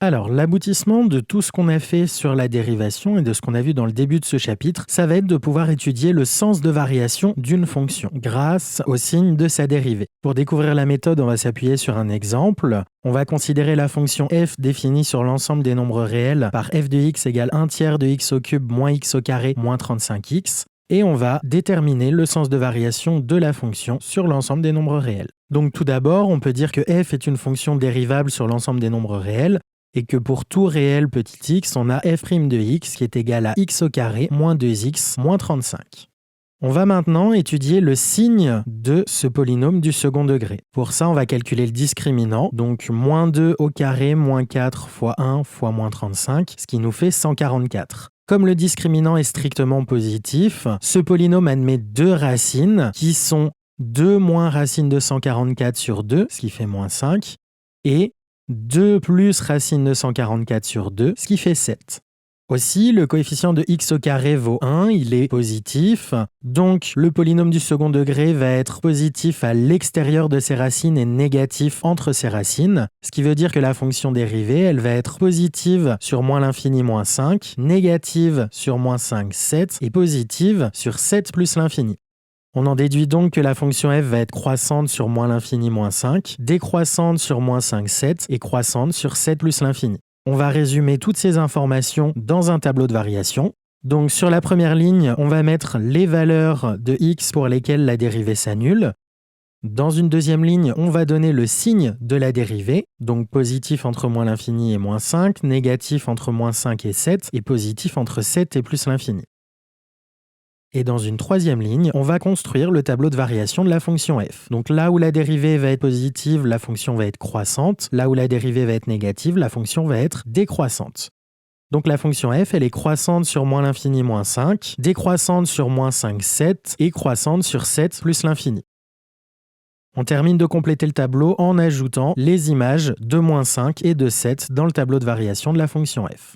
Alors, l'aboutissement de tout ce qu'on a fait sur la dérivation et de ce qu'on a vu dans le début de ce chapitre, ça va être de pouvoir étudier le sens de variation d'une fonction grâce au signe de sa dérivée. Pour découvrir la méthode, on va s'appuyer sur un exemple. On va considérer la fonction f définie sur l'ensemble des nombres réels par f de x égale 1/3 de x au cube moins x au carré moins 35x. Et on va déterminer le sens de variation de la fonction sur l'ensemble des nombres réels. Donc tout d'abord, on peut dire que f est une fonction dérivable sur l'ensemble des nombres réels, et que pour tout réel petit x, on a f' de x qui est égal à x au carré moins 2x moins 35. On va maintenant étudier le signe de ce polynôme du second degré. Pour ça, on va calculer le discriminant, donc moins 2 au carré moins 4 fois 1 fois moins 35, ce qui nous fait 144. Comme le discriminant est strictement positif, ce polynôme admet deux racines qui sont 2 moins racine de 144 sur 2, ce qui fait moins 5, et 2 plus racine de 144 sur 2, ce qui fait 7. Aussi, le coefficient de x au carré vaut 1, il est positif, donc le polynôme du second degré va être positif à l'extérieur de ses racines et négatif entre ses racines, ce qui veut dire que la fonction dérivée, elle va être positive sur moins l'infini moins 5, négative sur moins 5, 7, et positive sur 7 plus l'infini. On en déduit donc que la fonction f va être croissante sur moins l'infini moins 5, décroissante sur moins 5, 7 et croissante sur 7 plus l'infini. On va résumer toutes ces informations dans un tableau de variation. Donc sur la première ligne, on va mettre les valeurs de x pour lesquelles la dérivée s'annule. Dans une deuxième ligne, on va donner le signe de la dérivée, donc positif entre moins l'infini et moins 5, négatif entre moins 5 et 7, et positif entre 7 et plus l'infini. Et dans une troisième ligne, on va construire le tableau de variation de la fonction f. Donc là où la dérivée va être positive, la fonction va être croissante. Là où la dérivée va être négative, la fonction va être décroissante. Donc la fonction f, elle est croissante sur moins l'infini moins 5, décroissante sur moins 5, 7 et croissante sur 7 plus l'infini. On termine de compléter le tableau en ajoutant les images de moins 5 et de 7 dans le tableau de variation de la fonction f.